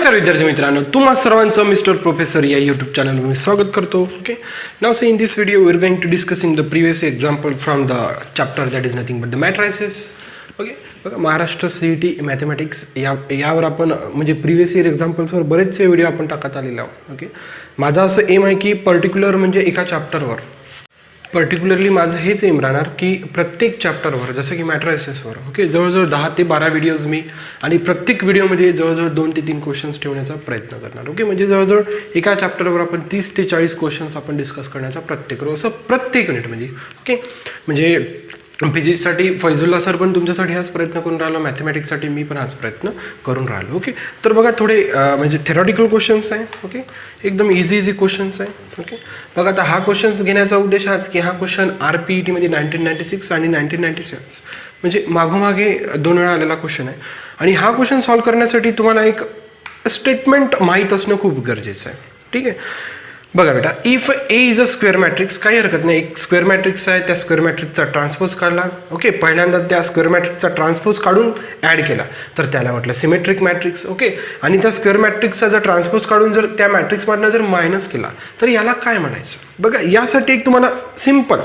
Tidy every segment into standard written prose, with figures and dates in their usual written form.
नमस्कार विद्यार्थी मित्रांनो, तुम्हा सर्वांचं मिस्टर प्रोफेसर या यूट्यूब चॅनलवर मी स्वागत करतो. Okay, now say in this video we are going to discussing the previous example from the chapter that is nothing but the matrices. Okay, बघा महाराष्ट्र CET मॅथमॅटिक्स यावर आपण म्हणजे प्रिवियस इयर एक्झाम्पल्सवर बरेचसे व्हिडिओ आपण टाकत आलेले आहोत. ओके, माझा असं एम आहे की पर्टिक्युलर म्हणजे एका चॅप्टरवर पर्टिक्युलरली माझं हेच एम राहणार की प्रत्येक चॅप्टरवर जसं की मॅट्रायसेसवर ओके जवळजवळ 10 ते 12 व्हिडिओज मी आणि प्रत्येक व्हिडिओमध्ये जवळजवळ 2 ते 3 क्वेश्चन्स ठेवण्याचा प्रयत्न करणार. ओके, म्हणजे जवळजवळ एका चॅप्टरवर आपण 30 ते 40 क्वेश्चन्स आपण डिस्कस करण्याचा प्रत्येक करू असं प्रत्येक युनिटमध्ये. ओके, म्हणजे फिजिक्ससाठी फैजुल्ला सर पण तुमच्यासाठी हाच प्रयत्न करून राहिलो, मॅथमॅटिक्ससाठी मी पण हाच प्रयत्न करून राहिलो. ओके, तर बघा थोडे म्हणजे थेरॉटिकल क्वेश्चन्स आहे. ओके, एकदम इझी क्वेश्चन्स आहे. ओके, बघा आता हा क्वेश्चन्स घेण्याचा उद्देश हाच की हा क्वेश्चन RPETमध्ये 1996 आणि 1997 म्हणजे मागोमागे 2 वेळा आलेला क्वेश्चन आहे. आणि हा क्वेश्चन सॉल्व्ह करण्यासाठी तुम्हाला एक स्टेटमेंट माहीत असणं खूप गरजेचं आहे. ठीक आहे, बघा बेटा, if A is a square matrix, काही हरकत नाही, एक स्क्वेअर मॅट्रिक्स आहे, त्या स्क्वेअर मॅट्रिक्सचा ट्रान्सपोज काढला. ओके, पहिल्यांदा त्या स्क्वेअर मॅट्रिक्सचा ट्रान्सपोज काढून ॲड केला तर त्याला म्हटलं सिमेट्रिक मॅट्रिक्स. ओके, आणि त्या स्क्वेअर मॅट्रिक्सचा जर ट्रान्सपोज काढून जर त्या मॅट्रिक्समधनं जर मायनस केला तर याला काय म्हणायचं. बघा, यासाठी एक तुम्हाला सिम्पल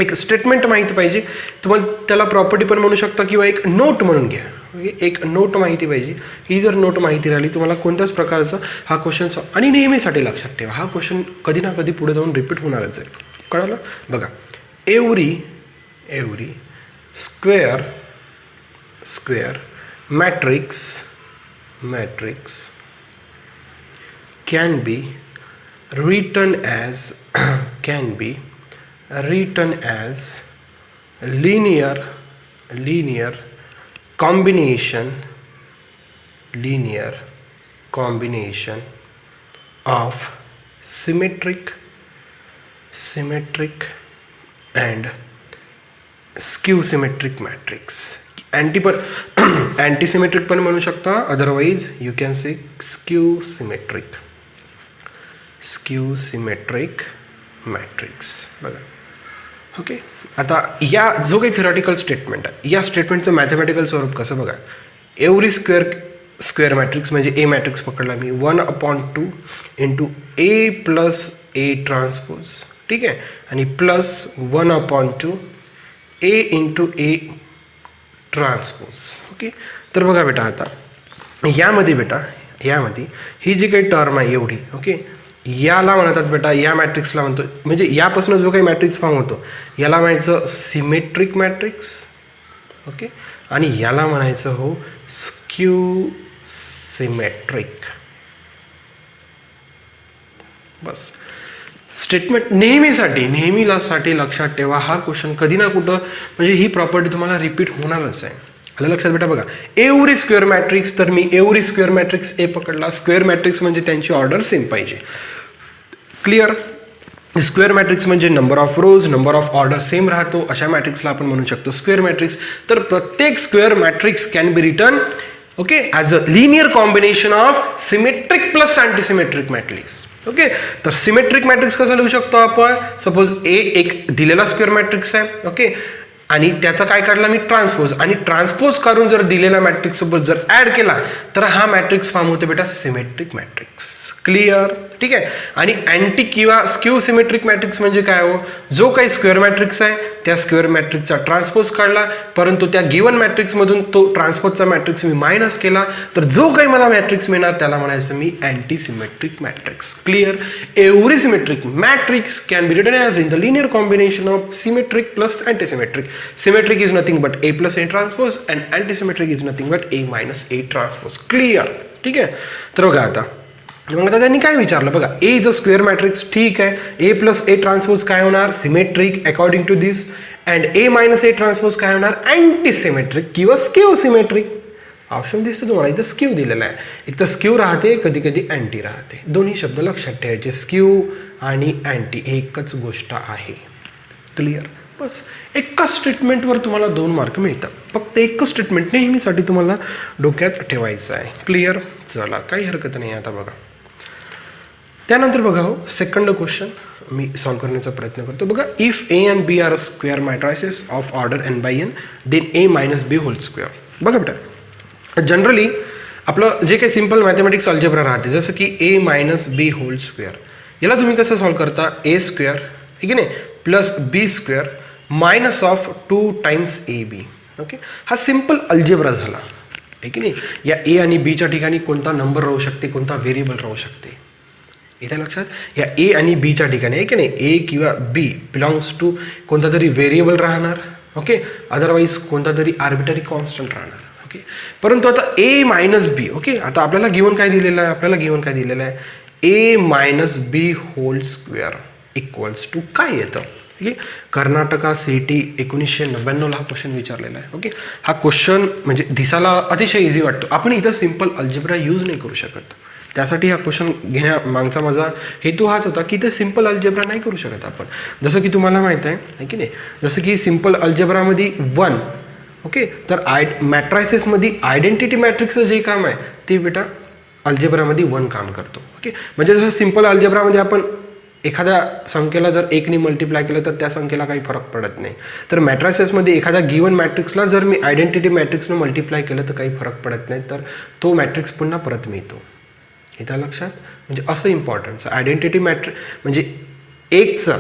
एक स्टेटमेंट माहिती पाहिजे. तुम्हाला त्याला प्रॉपर्टी पण म्हणू शकता किंवा एक नोट म्हणून घ्या. ओके, एक नोट माहिती पाहिजे. ही जर नोट माहिती राहिली तुम्हाला कोणत्याच प्रकारचं हा क्वेश्चन आणि नेहमीसाठी लक्षात ठेवा, हा क्वेश्चन कधी ना कधी पुढे जाऊन रिपीट होणारच आहे. कळलं? बघा, every square matrix can be written as linear combination of symmetric and skew symmetric matrix. anti-symmetric पण म्हणू शकता, otherwise you can say skew symmetric matrix. बघा, ओके, आता या जो काही थेरॉटिकल स्टेटमेंट आहे या स्टेटमेंटचं मॅथमॅटिकल स्वरूप कसं बघा. एव्हरी स्क्वेअर मॅट्रिक्स म्हणजे ए मॅट्रिक्स पकडला मी 1/2 into A plus A transpose. ठीक आहे, आणि प्लस 1/2 ए इंटू ए ट्रान्सपोज. ओके, तर बघा बेटा, आता यामध्ये ही जी काही टर्म आहे एवढी, ओके, याला म्हणतात बेटा, या मॅट्रिक्सला म्हणतो म्हणजे यापासून जो काही मॅट्रिक्स फॉर्म होतो याला म्हणायचं सिमेट्रिक मॅट्रिक्स. ओके, आणि याला म्हणायचं हो स्क्यू सिमेट्रिक. बस स्टेटमेंट नेहमीसाठी लक्षात ठेवा. हा क्वेश्चन कधी ना कुठं म्हणजे ही प्रॉपर्टी तुम्हाला रिपीट होणारच आहे. आलं लक्षात बेटा? बघा, एव्हरी स्क्वेअर मॅट्रिक्स, तर मी एव्हरी स्क्वेअर मॅट्रिक्स ए पकडला. स्क्वेअर मॅट्रिक्स म्हणजे त्यांची ऑर्डर सेम पाहिजे. क्लिअर? स्क्वेअर मॅट्रिक्स म्हणजे number of rose, number of order same राहतो, अशा मॅट्रिक्सला आपण म्हणू शकतो स्क्वेअर मॅट्रिक्स. तर प्रत्येक square matrix can be written okay as a linear combination of symmetric plus antisymmetric matrix. Okay, तर सिमेट्रिक मॅट्रिक्स कसं लिहू शकतो आपण. सपोज ए एक दिलेला स्क्वेअर मॅट्रिक्स आहे. ओके, आणि त्याचा काय काढला मी ट्रान्सपोज, आणि ट्रान्सपोज करून जर दिलेला मॅट्रिक्स सोबत जर ॲड केला तर हा मॅट्रिक्स फॉर्म होते बेटा सिमेट्रिक मॅट्रिक्स. क्लिअर? ठीक आहे, आणि अँटी किंवा स्क्यू सिमेट्रिक मॅट्रिक्स म्हणजे काय हो, जो काही स्क्वेअर मॅट्रिक्स आहे त्या स्क्वेअर मॅट्रिक्सचा ट्रान्सपोज काढला, परंतु त्या गिवन मॅट्रिक्समधून तो ट्रान्सपोजचा मॅट्रिक्स मी मायनस केला, तर जो काही मला मॅट्रिक्स मिळणार त्याला म्हणायचं मी anti symmetric matrix. Clear? Every symmetric matrix can be written as in the linear combination of symmetric plus antisymmetric. Symmetric is nothing but A plus A transpose and antisymmetric is nothing but A minus A transpose. Clear? ठीक आहे, तर बघा आता त्यांनी काय विचारलं. बघा, A is a square matrix. ठीक आहे, ए प्लस ए ट्रान्सपोज काय होणार symmetric according to this, and A minus A transpose काय होणार अँटीसिमेट्रिक किंवा स्क्यू सिमेट्रिक. ऑप्शन दिसतो तुम्हाला, इथं स्क्यू दिलेला आहे. एक तर स्क्यू राहते, कधी कधी अँटी राहते. दोन्ही शब्द लक्षात ठेवायचे, स्क्यू आणि अँटी एकच गोष्ट आहे. क्लिअर? बस एकाच स्टेटमेंटवर तुम्हाला 2 मार्क मिळतात. फक्त एकच स्टेटमेंट नेहमीसाठी तुम्हाला डोक्यात ठेवायचं आहे. क्लिअर? चला, काही हरकत नाही. आता बघा, त्यानंतर बघा हो सेकंड क्वेश्चन मी सॉल्व्ह करण्याचा प्रयत्न करतो. बघा, if A and B are a square matrices of order n/n then a minus b whole square. बघा बेटा, जनरली आपलं जे काही सिम्पल मॅथमॅटिक्स अल्जेब्रा राहते जसं की ए मायनस बी होल स्क्वेअर, याला तुम्ही कसं सॉल्व करता, ए स्क्वेअर ठीक आहे नाही plus B square minus of 2 times A B. Okay, हा सिम्पल अल्जेब्रा झाला ठीक आहे नाही. या ए आणि बीच्या ठिकाणी कोणता नंबर राहू शकते, कोणता व्हेरिएबल राहू शकते, इथे लक्षात. या ए आणि बीच्या ठिकाणी आहे की नाही, ए किंवा बी बिलॉंग्स टू कोणता तरी व्हेरिएबल राहणार. ओके, अदरवाईज कोणता तरी आर्बिटरी कॉन्स्टंट राहणार. ओके, परंतु आता ए मायनस बी, ओके आता आपल्याला गिवन काय दिलेलं आहे, आपल्याला गिवन काय दिलेलं आहे, A minus B whole square equals to काय येतं. ओके, कर्नाटका CET 1999 हा क्वेश्चन विचारलेला आहे. ओके, हा क्वेश्चन म्हणजे दिसायला अतिशय इझी वाटतो, आपण इथं सिम्पल अल्जेब्रा यूज नाही करू शकत. त्यासाठी हा क्वेश्चन घेण्यामागचा माझा हेतू हाच होता की ते सिम्पल अल्जेब्रा नाही करू शकत आपण. जसं की तुम्हाला माहीत आहे की नाही, जसं की सिम्पल अल्जेब्रामध्ये 1, ओके, तर मॅट्रायसेसमध्ये आयडेंटिटी मॅट्रिक्सचं जे काम आहे ते बेटा अल्जेब्रामध्ये 1 काम करतो. ओके, म्हणजे जसं सिम्पल अल्जेब्रामध्ये आपण एखाद्या संख्येला जर 1ने मल्टिप्लाय केलं तर त्या संख्येला काही फरक पडत नाही, तर मॅट्रायसेसमध्ये एखाद्या गिवन मॅट्रिक्सला जर मी आयडेंटिटी मॅट्रिक्सनं मल्टिप्लाय केलं तर काही फरक पडत नाही, तर तो मॅट्रिक्स पुन्हा परत मिळतो. इथं लक्षात, म्हणजे असं इम्पॉर्टन्स आयडेंटिटी म्हणजे एकचं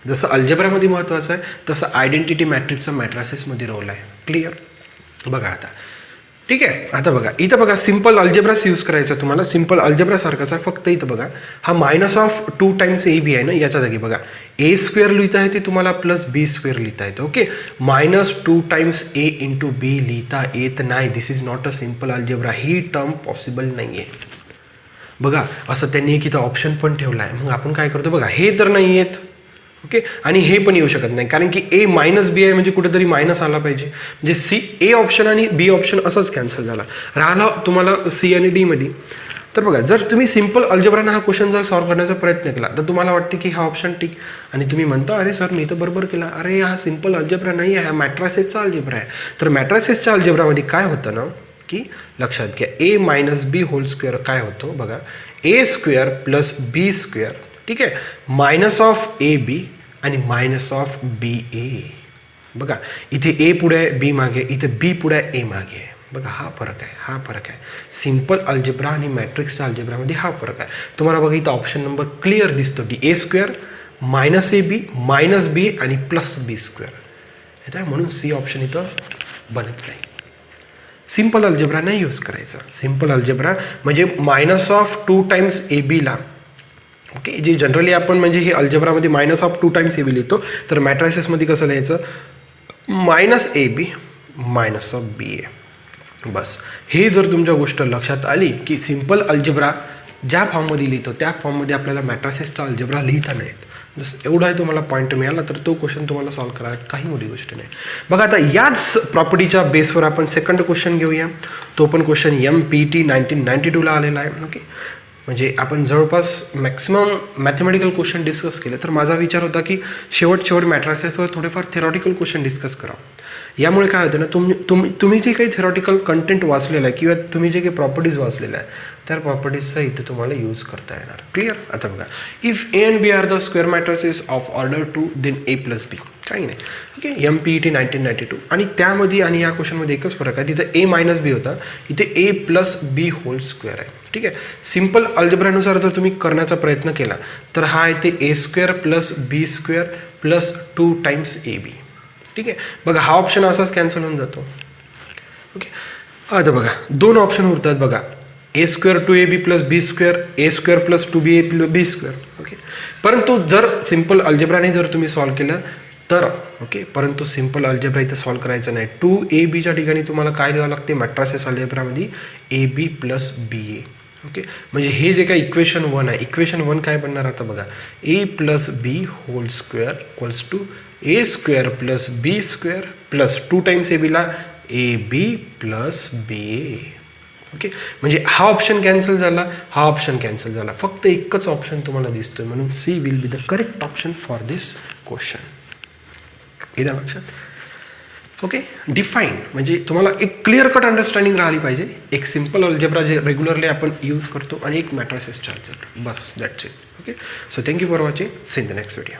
जसं अल्जेब्रामध्ये महत्त्वाचं आहे तसं आयडेंटिटी मॅट्रिक्सचा मॅट्रायसेसमध्ये रोल आहे. क्लिअर, बघा आता ठीक आहे. आता बघा इथं बघा सिम्पल अल्जेब्राच यूज करायचा तुम्हाला, सिम्पल अल्जेब्रासारखाच आहे, फक्त इथं बघा हा minus of 2 times A B आहे ना, याच्या जागी बघा ए स्क्वेअर लिहिता आहे ते तुम्हाला प्लस बी स्क्वेअर लिहिता येतं. Okay, minus 2 times A into B लिहिता येत नाही, this is not a simple algebra, ही टर्म पॉसिबल नाही आहे. बघा असं त्यांनी एक इथं ऑप्शन पण ठेवला आहे, मग आपण काय करतो बघा, हे तर नाही येत. ओके, आणि हे पण येऊ शकत नाही कारण की ए मायनस बी आहे म्हणजे कुठेतरी मायनस आला पाहिजे, म्हणजे ए ऑप्शन आणि बी ऑप्शन असंच कॅन्सल झाला, राहिला तुम्हाला सी आणि डी मध्ये. तर बघा जर तुम्ही सिम्पल अल्जेब्रानं हा क्वेश्चन जर सॉल्व्ह करण्याचा प्रयत्न केला तर तुम्हाला वाटते की हा ऑप्शन ठीक, आणि तुम्ही म्हणता अरे सर मी तर बरोबर केला, अरे हा सिम्पल अल्जेब्रा नाही आहे, हा मॅट्रायसेसचा अल्जेब्रा आहे. तर मॅट्रायसेसच्या अल्जेब्रामध्ये काय होतं ना की लक्षात घ्या, ए मायनस बी होल स्क्वेअर काय होतो बघा, ए स्क्वेअर प्लस बी स्क्वेअर ठीक आहे मायनस ऑफ ए बी आणि मायनस ऑफ बी ए. बघा इथे ए पुढे आहे बी मागे, इथे बी पुढे आहे ए मागे आहे. बघा हा फरक आहे, हा फरक आहे सिम्पल अल्जेब्रा आणि मॅट्रिक्सच्या अल्जेब्रामध्ये, हा फरक आहे तुम्हाला. बघा इथं ऑप्शन नंबर क्लिअर दिसतो की A square minus A B minus B आणि प्लस बी स्क्वेअर येतं, म्हणून सी ऑप्शन इथं बनत नाही. सिम्पल अल्जेब्रा नाही यूज करायचा. सिम्पल अल्जेब्रा म्हणजे मायनस ऑफ 2 टाइम्स ए बीला, ओके, जे जनरली आपण म्हणजे हे अल्जेब्रामध्ये minus of 2 times A B लिहितो, तर मॅट्रायसेसमध्ये कसं लिहायचं, minus A B minus of B A. बस हे जर तुमच्या गोष्ट लक्षात आली की सिम्पल अल्जेब्रा ज्या फॉर्ममध्ये लिहितो त्या फॉर्ममध्ये आपल्याला मॅट्रायसेसचा अल्जेब्रा लिहिता नाही येत. जसं एवढा आहे तुम्हाला पॉईंट मिळाला तर तो क्वेश्चन तुम्हाला सॉल्व्ह करायला काही मोठी गोष्ट नाही. बघा आता याच प्रॉपर्टीच्या बेसवर आपण सेकंड क्वेश्चन घेऊया, तो पण क्वेश्चन MPT 1992ला आलेला आहे. ओके, म्हणजे आपण जवळपास मॅक्सिमम मॅथमॅटिकल क्वेश्चन डिस्कस केले, तर माझा विचार होता की शेवट मॅट्रायसेसवर थोडेफार थेरॉटिकल क्वेश्चन डिस्कस करावं. यामुळे काय होतं ना, तुम्ही जे काही थेरॉटिकल कंटेंट वाचलेलं आहे किंवा तुम्ही जे काही प्रॉपर्टीज वाचलेल्या आहे त्या प्रॉपर्टीजचा इथे तुम्हाला यूज करता येणार. क्लिअर. आता बघा, if A and B are the square matrices of order 2 then A plus B, काही नाही. Okay, MPT 1992. आणि त्यामध्ये आणि या क्वेश्चनमध्ये एकच फरक आहे, तिथं ए मायनस बी होता, इथे ए प्लस बी होल स्क्वेअर आहे. ठीक आहे, सिम्पल अल्जेब्रानुसार जर तुम्ही करण्याचा प्रयत्न केला तर हा आहे ते A square plus B square plus 2 times A B. ठीक आहे, बघा हा ऑप्शन असाच कॅन्सल होऊन जातो. ओके, आता बघा 2 ऑप्शन उरतात बघा, ए square 2ab plus B square, ए square plus 2ba plus B square. Okay, परंतु जर सिम्पल अल्जेब्राने जर तुम्ही सॉल्व्ह केलं तर ओके, परंतु सिम्पल अल्जेब्रा इथं सॉल्व्ह करायचं नाही. 2ab ठिकाणी तुम्हाला काय लिहावं लागते मॅट्रायसेस अल्जेब्रामध्ये, ab प्लस ba. ओके, म्हणजे हे जे काही इक्वेशन 1 आहे, इक्वेशन 1 काय बनणार आता बघा, A plus B whole square equals to A square plus B square plus 2 times A बीला A B plus B A. Okay, म्हणजे हा ऑप्शन कॅन्सल झाला, हा ऑप्शन कॅन्सल झाला, फक्त एकच ऑप्शन तुम्हाला दिसतोय, म्हणून C will be the correct option for this question. इथं लक्षात. ओके, डिफाईन म्हणजे तुम्हाला एक क्लिअर कट अंडरस्टँडिंग राहिली पाहिजे. एक सिम्पल अल्जेब्रा जे रेग्युलरली आपण यूज करतो आणि एक मॅट्रायसेस अल्जेब्रा, बस that's it. Okay, so thank you for watching, see in the next video.